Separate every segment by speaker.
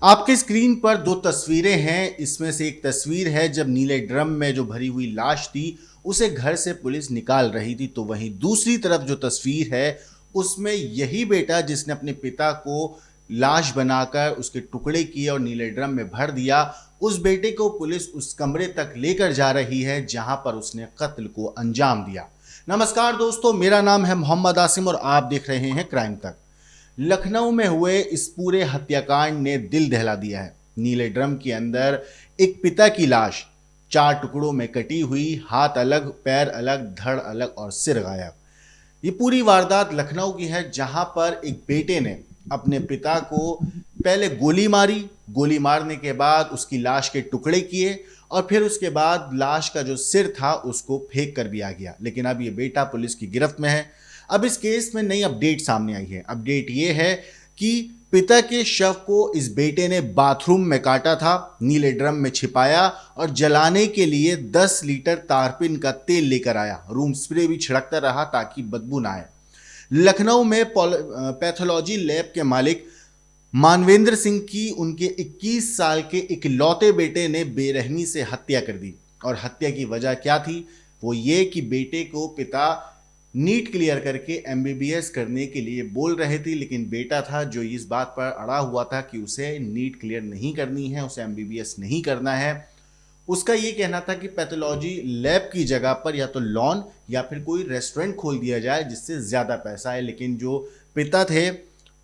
Speaker 1: आपके स्क्रीन पर दो तस्वीरें हैं। इसमें से एक तस्वीर है जब नीले ड्रम में जो भरी हुई लाश थी उसे घर से पुलिस निकाल रही थी, तो वहीं दूसरी तरफ जो तस्वीर है उसमें यही बेटा जिसने अपने पिता को लाश बनाकर उसके टुकड़े किए और नीले ड्रम में भर दिया, उस बेटे को पुलिस उस कमरे तक लेकर जा रही है जहां पर उसने कत्ल को अंजाम दिया। नमस्कार दोस्तों, मेरा नाम है मोहम्मद आसिम और आप देख रहे हैं क्राइम तक। लखनऊ में हुए इस पूरे हत्याकांड ने दिल दहला दिया है। नीले ड्रम के अंदर एक पिता की लाश चार टुकड़ों में कटी हुई, हाथ अलग, पैर अलग, धड़ अलग और सिर गायब। ये पूरी वारदात लखनऊ की है जहां पर एक बेटे ने अपने पिता को पहले गोली मारी, गोली मारने के बाद उसकी लाश के टुकड़े किए और फिर उसके बाद लाश का जो सिर था उसको फेंक कर भी आ गया। लेकिन अब ये बेटा पुलिस की गिरफ्त में है। अब इस केस में नई अपडेट सामने आई है। अपडेट ये है कि पिता के शव को इस बेटे ने बाथरूम में काटा था, नीले ड्रम में छिपाया और जलाने के लिए 10 लीटर तारपिन का तेल लेकर आया। रूम स्प्रे भी छिड़कता रहा ताकि बदबू ना आए। लखनऊ में पैथोलॉजी लैब के मालिक मानवेंद्र सिंह की उनके 21 साल के इकलौते बेटे ने बेरहमी से हत्या कर दी। और हत्या की वजह क्या थी? वो ये कि बेटे को पिता नीट क्लियर करके एमबीबीएस करने के लिए बोल रहे थे, लेकिन बेटा था जो इस बात पर अड़ा हुआ था कि उसे नीट क्लियर नहीं करनी है, उसे एमबीबीएस नहीं करना है। उसका ये कहना था कि पैथोलॉजी लैब की जगह पर या तो लॉन या फिर कोई रेस्टोरेंट खोल दिया जाए जिससे ज़्यादा पैसा है। लेकिन जो पिता थे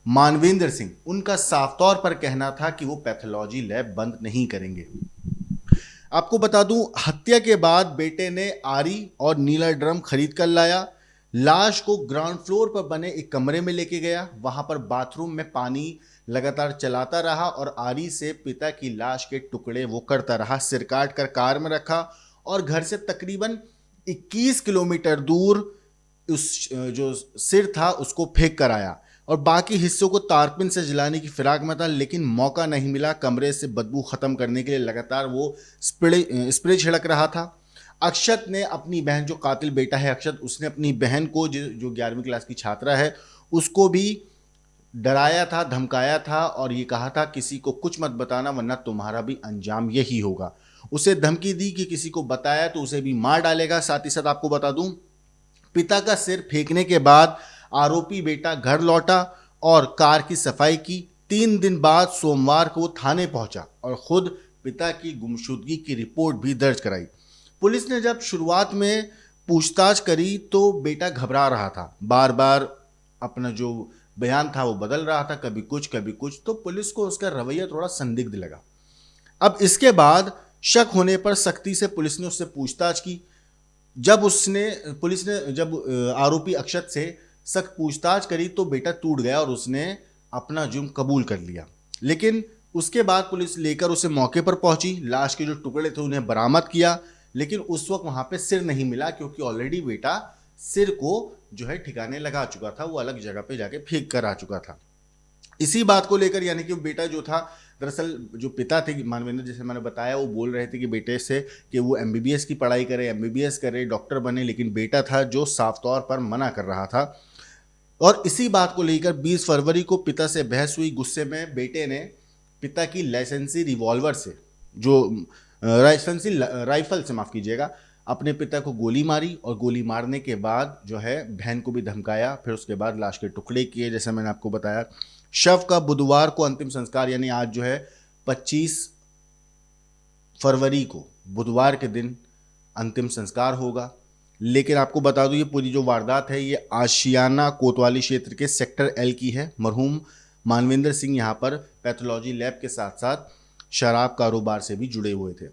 Speaker 1: मानवेंद्र सिंह, उनका साफ तौर पर कहना था कि वो पैथोलॉजी लैब बंद नहीं करेंगे। आपको बता दूं, हत्या के बाद बेटे ने आरी और नीला ड्रम खरीद कर लाया, लाश को ग्राउंड फ्लोर पर बने एक कमरे में लेके गया, वहां पर बाथरूम में पानी लगातार चलाता रहा और आरी से पिता की लाश के टुकड़े वो करता रहा, सिर काट कर कार में रखा और घर से तकरीबन 21 किलोमीटर दूर उस जो सिर था उसको फेंक कर आया और बाकी हिस्सों को तारपिन से जलाने की फिराक में था, लेकिन मौका नहीं मिला। कमरे से बदबू खत्म करने के लिए लगातार वो स्प्रे छिड़क रहा था। अक्षत ने अपनी बहन, जो कातिल बेटा है अक्षत, उसने अपनी बहन को जो 11वीं क्लास की छात्रा है उसको भी डराया था, धमकाया था और ये कहा था किसी को कुछ मत बताना वरना तुम्हारा भी अंजाम यही होगा। उसे धमकी दी कि किसी को बताया तो उसे भी मार डालेगा। साथ ही साथ आपको बता दूं, पिता का सिर फेंकने के बाद आरोपी बेटा घर लौटा और कार की सफाई की। 3 दिन बाद सोमवार को थाने पहुंचा और खुद पिता की गुमशुदगी की रिपोर्ट भी दर्ज कराई। पुलिस ने जब शुरुआत में पूछताछ करी तो बेटा घबरा रहा था, बार बार अपना जो बयान था वो बदल रहा था, कभी कुछ कभी कुछ, तो पुलिस को उसका रवैया थोड़ा संदिग्ध लगा। अब इसके बाद शक होने पर सख्ती से पुलिस ने उससे पूछताछ की। जब उसने पुलिस ने जब आरोपी अक्षत से सख्त पूछताछ करी तो बेटा टूट गया और उसने अपना जुर्म कबूल कर लिया। लेकिन उसके बाद पुलिस लेकर उसे मौके पर पहुंची, लाश के जो टुकड़े थे उन्हें बरामद किया, लेकिन उस वक्त वहां पे सिर नहीं मिला क्योंकि ऑलरेडी बेटा सिर को जो है ठिकाने लगा चुका था, वो अलग जगह पे जाके फेंक कर आ चुका था। इसी बात को लेकर, यानी कि बेटा जो था, दरअसल जो पिता थे मानवेंद्र, जैसे मैंने बताया, वो बोल रहे थे कि बेटे से कि वो एमबीबीएस की पढ़ाई करे, एमबीबीएस करे, डॉक्टर बने, लेकिन बेटा था जो साफ तौर पर मना कर रहा था। और इसी बात को लेकर 20 फरवरी को पिता से बहस हुई। गुस्से में बेटे ने पिता की लाइसेंसी रिवॉल्वर से, जो लाइसेंसी राइफल से, माफ़ कीजिएगा, अपने पिता को गोली मारी और गोली मारने के बाद जो है बहन को भी धमकाया। फिर उसके बाद लाश के टुकड़े किए, जैसे मैंने आपको बताया। शव का बुधवार को अंतिम संस्कार, यानी आज जो है 25 फरवरी को बुधवार के दिन अंतिम संस्कार होगा। लेकिन आपको बता दूं, ये पूरी जो वारदात है ये आशियाना कोतवाली क्षेत्र के सेक्टर एल की है। मरहूम मानवेंद्र सिंह यहाँ पर पैथोलॉजी लैब के साथ साथ शराब कारोबार से भी जुड़े हुए थे।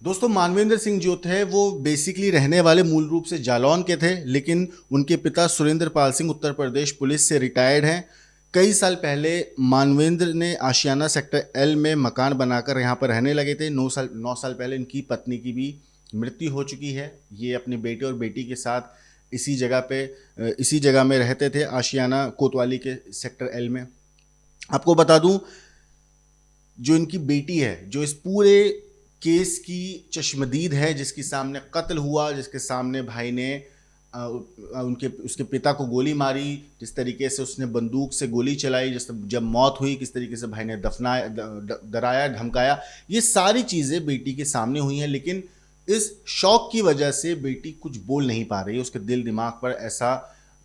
Speaker 1: दोस्तों, मानवेंद्र सिंह जो थे वो बेसिकली रहने वाले मूल रूप से जालौन के थे, लेकिन उनके पिता सुरेंद्र पाल सिंह उत्तर प्रदेश पुलिस से रिटायर्ड हैं। कई साल पहले मानवेंद्र ने आशियाना सेक्टर एल में मकान बनाकर यहाँ पर रहने लगे थे। 9 साल पहले इनकी पत्नी की भी मृत्यु हो चुकी है। ये अपने बेटे और बेटी के साथ इसी जगह में रहते थे, आशियाना कोतवाली के सेक्टर एल में। आपको बता दूं, जो इनकी बेटी है, जो इस पूरे केस की चश्मदीद है, जिसके सामने कत्ल हुआ, जिसके सामने भाई ने उनके उसके पिता को गोली मारी, जिस तरीके से उसने बंदूक से गोली चलाई, जिस जब मौत हुई किस तरीके से भाई ने दफनाया, डराया, धमकाया, ये सारी चीज़ें बेटी के सामने हुई हैं। लेकिन इस शौक की वजह से बेटी कुछ बोल नहीं पा रही है। उसके दिल दिमाग पर ऐसा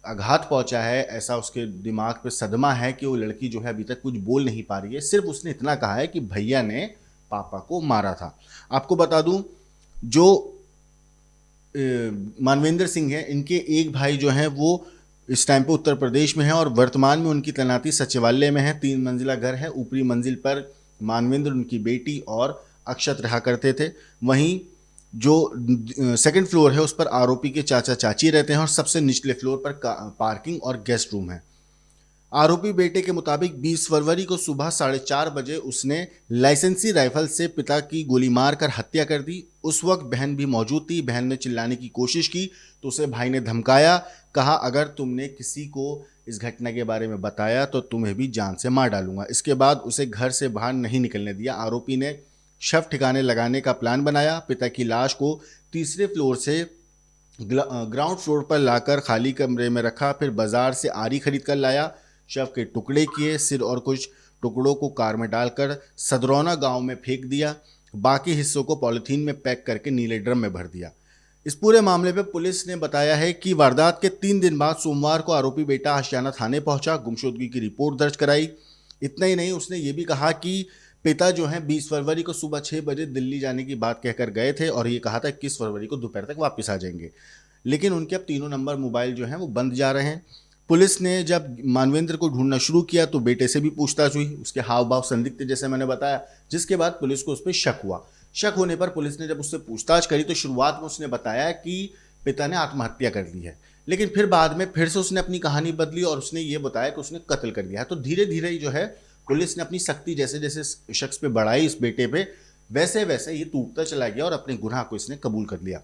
Speaker 1: आघात पहुंचा है, ऐसा उसके दिमाग पे सदमा है कि वो लड़की जो है अभी तक कुछ बोल नहीं पा रही है। सिर्फ उसने इतना कहा है कि भैया ने पापा को मारा था। आपको बता दूं, जो मानवेंद्र सिंह हैं, इनके एक भाई जो हैं वो इस टाइम पे उत्तर प्रदेश में है और वर्तमान में उनकी तैनाती सचिवालय में है। 3 मंजिला घर है, ऊपरी मंजिल पर मानवेंद्र, उनकी बेटी और अक्षत रहा करते थे। वहीं जो सेकंड फ्लोर है उस पर आरोपी के चाचा चाची रहते हैं और सबसे निचले फ्लोर पर पार्किंग और गेस्ट रूम है। आरोपी बेटे के मुताबिक 20 फरवरी को सुबह 4:30 बजे उसने लाइसेंसी राइफल से पिता की गोली मारकर हत्या कर दी। उस वक्त बहन भी मौजूद थी। बहन ने चिल्लाने की कोशिश की तो उसे भाई ने धमकाया, कहा अगर तुमने किसी को इस घटना के बारे में बताया तो तुम्हें भी जान से मार डालूंगा। इसके बाद उसे घर से बाहर नहीं निकलने दिया। आरोपी ने शव ठिकाने लगाने का प्लान बनाया। पिता की लाश को तीसरे फ्लोर से ग्राउंड फ्लोर पर लाकर खाली कमरे में रखा, फिर बाजार से आरी खरीद कर लाया। शव के टुकड़े किए, सिर और कुछ टुकड़ों को कार में डालकर सदरौना गांव में फेंक दिया। बाकी हिस्सों को पॉलिथीन में पैक करके नीले ड्रम में भर दिया। इस पूरे मामले पे पुलिस ने बताया है कि वारदात के 3 दिन बाद सोमवार को आरोपी बेटा आशियाना थाने पहुंचा, गुमशुदगी की रिपोर्ट दर्ज कराई। इतना ही नहीं, उसने ये भी कहा कि पिता जो हैं 20 फरवरी को सुबह 6 बजे दिल्ली जाने की बात कहकर गए थे और ये कहा था 21 फरवरी को दोपहर तक वापस आ जाएंगे। लेकिन उनके अब तीनों नंबर मोबाइल जो हैं वो बंद जा रहे हैं। पुलिस ने जब मानवेंद्र को ढूंढना शुरू किया तो बेटे से भी पूछताछ हुई। उसके हाव भाव संदिग्ध जैसे मैंने बताया, जिसके बाद पुलिस को उस पर शक हुआ। शक होने पर पुलिस ने जब उससे पूछताछ करी तो शुरुआत में उसने बताया कि पिता ने आत्महत्या कर ली है, लेकिन फिर बाद में फिर से उसने अपनी कहानी बदली और उसने ये बताया कि उसने कत्ल कर दिया है। तो धीरे धीरे जो है पुलिस ने अपनी सख्ती जैसे जैसे शख्स पे बढ़ाई, इस बेटे पे, वैसे वैसे ये टूटता चला गया और अपने गुनाह को इसने कबूल कर लिया।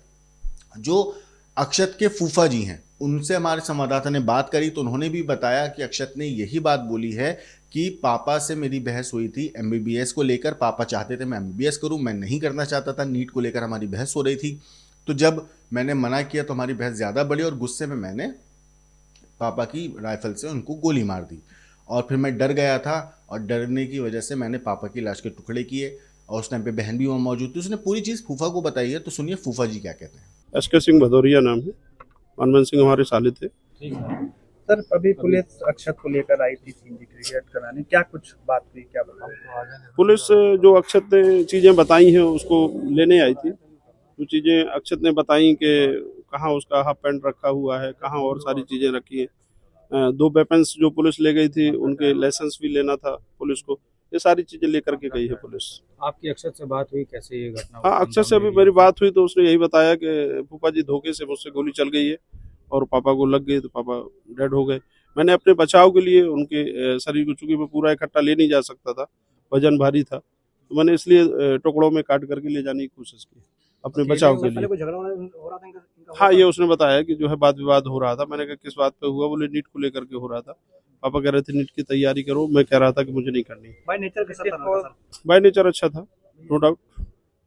Speaker 1: जो अक्षत के फूफा जी हैं, उनसे हमारे संवाददाता ने बात करी तो उन्होंने भी बताया कि अक्षत ने यही बात बोली है कि पापा से मेरी बहस हुई थी एमबीबीएस को लेकर। पापा चाहते थे मैं एमबीबीएस करूं, मैं नहीं करना चाहता था। नीट को लेकर हमारी बहस हो रही थी, तो जब मैंने मना किया तो हमारी बहस ज़्यादा बढ़ी और गुस्से में मैंने पापा की राइफल से उनको गोली मार दी और फिर मैं डर गया था और डरने की वजह से मैंने पापा की लाश के टुकड़े किए और उस टाइम पे बहन भी वहाँ मौजूद थी। उसने पूरी चीज़ फूफा को बताई है, तो सुनिए फूफा जी क्या कहते हैं।
Speaker 2: एसके सिंह भदौरिया नाम है। मनमोहन सिंह हमारे साले थे।
Speaker 3: सर, अभी पुलिस अक्षत को लेकर आई थी सिंडिकेट कराने, क्या कुछ बात हुई, क्या बताओ?
Speaker 2: पुलिस जो अक्षत ने चीज़ें बताई हैं उसको लेने आई थी। जो चीज़ें अक्षत ने बताई कि कहाँ उसका हाफ पैंट रखा हुआ है, कहाँ और सारी चीज़ें रखी हैं। 2 वेपन्स जो पुलिस ले गई थी उनके लाइसेंस भी लेना था पुलिस को। ये सारी चीज़ें लेकर के गई है पुलिस।
Speaker 3: आपकी अक्षत से बात हुई, कैसे ये घटना?
Speaker 2: हाँ, अक्षत से अभी मेरी बात हुई तो उसने यही बताया कि फूफा जी धोखे से मुझसे गोली चल गई है और पापा को लग गई तो पापा डेड हो गए। मैंने अपने बचाव के लिए उनके शरीर को, चूंकि मैं पूरा इकट्ठा ले नहीं जा सकता था, वजन भारी था, तो मैंने इसलिए टुकड़ों में काट करके ले जाने की कोशिश की अपने बचाव के लिए। हाँ, ये उसने बताया कि जो है वाद विवाद हो रहा था। मैंने कहा किस बात पे हुआ? बोले नीट को लेकर के हो रहा था। पापा कह रहे थे नीट की तैयारी करो, मैं कह रहा था कि मुझे नहीं करनी।
Speaker 3: बाय नेचर कैसा था?
Speaker 2: बाय नेचर अच्छा था, नो डाउट,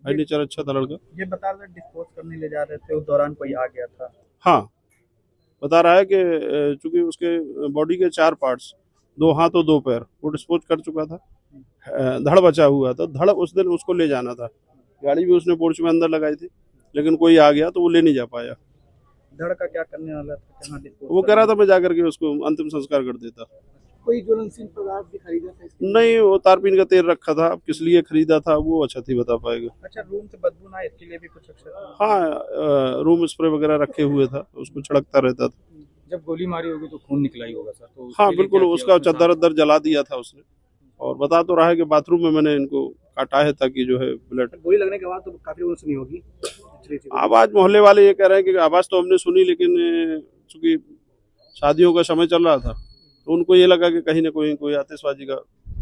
Speaker 2: बाय नेचर अच्छा था लड़का।
Speaker 3: ये बता रहे डिस्पोज करने ले जा रहे थे, उस दौरान कोई आ गया था?
Speaker 2: हाँ, बता रहा है कि चूंकि उसके बॉडी के 4 पार्ट्स, 2 हाथ और 2 पैर, वो डिस्पोज कर चुका था। धड़ बचा हुआ था। धड़ उस दिन उसको ले जाना था। गाड़ी भी उसने पोर्च में अंदर लगाई थी, लेकिन कोई आ गया तो वो ले नहीं जा पाया।
Speaker 3: धड़ का क्या करने वाला था? कहाँ डिस्पोज?
Speaker 2: वो कह रहा था मैं जाकर के उसको अंतिम संस्कार कर देता।
Speaker 3: कोई ज्वलनशील पदार्थ भी खरीदा था इसके?
Speaker 2: नहीं, वो तारपीन का तेल रखा था। अब किस लिए खरीदा था वो अच्छा ही बता पाएगा।
Speaker 3: अच्छा, रूम से बदबू ना, इसके लिए भी कुछ अक्षत?
Speaker 2: हाँ, रूम स्प्रे वगैरह रखे हुए था, उसको छिड़कता रहता था।
Speaker 3: जब गोली मारी होगी तो खून निकला ही होगा सर, तो
Speaker 2: हाँ बिल्कुल, उसका चद्दर अद्दर जला दिया था उसने और बता तो रहा है कि बाथरूम में मैंने इनको काटा है ताकि जो है ब्लड।
Speaker 3: गोली लगने के बाद तो काफी लोगों ने सुनी होगी
Speaker 2: आवाज। मोहल्ले वाले ये कह रहे हैं कि आवाज तो हमने सुनी, लेकिन चूंकि शादियों का समय चल रहा था तो उनको ये लगा कि कहीं ना कोई आतिशबाजी का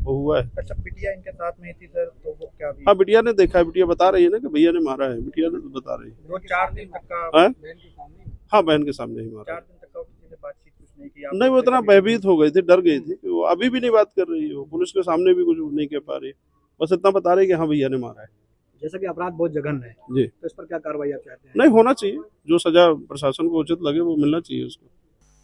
Speaker 2: वो हुआ है।
Speaker 3: अच्छा, बिटिया इनके साथ में थी सर, तो वो क्या भी?
Speaker 2: हाँ, बिटिया ने देखा है। बिटिया बता रही है ना कि भैया ने मारा है। बिटिया ने तो बता रही है।
Speaker 3: वो 4 दिन तक का
Speaker 2: हाँ?
Speaker 3: बहन के सामने?
Speaker 2: हाँ, बहन के सामने ही मारा।
Speaker 3: 4 दिन तक का किसी से बातचीत कुछ नहीं की?
Speaker 2: नहीं, वो इतना भयभीत हो गई थी, डर गई थी कि वो अभी भी नहीं बात कर रही है। वो पुलिस के सामने भी कुछ नहीं कह पा रही, बस इतना बता रही कि हाँ भैया ने मारा है।
Speaker 3: जैसा कि अपराध बहुत जघन्य है,
Speaker 2: जी
Speaker 3: तो इस पर क्या कार्रवाई आप चाहते हैं?
Speaker 2: नहीं होना चाहिए, जो सजा प्रशासन को उचित लगे वो मिलना चाहिए उसको।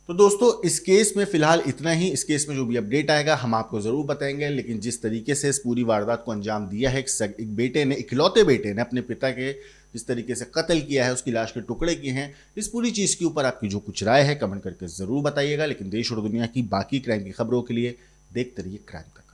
Speaker 1: तो दोस्तों इस केस में फिलहाल इतना ही। इस केस में जो भी अपडेट आएगा हम आपको जरूर बताएंगे, लेकिन जिस तरीके से इस पूरी वारदात को अंजाम दिया है, एक बेटे ने, इकलौते बेटे ने अपने पिता के जिस तरीके से कत्ल किया है, उसकी लाश के टुकड़े किए हैं, इस पूरी चीज़ के ऊपर आपकी जो कुछ राय है कमेंट करके ज़रूर बताइएगा। लेकिन देश और दुनिया की बाकी क्राइम की खबरों के लिए देखते रहिए क्राइम का।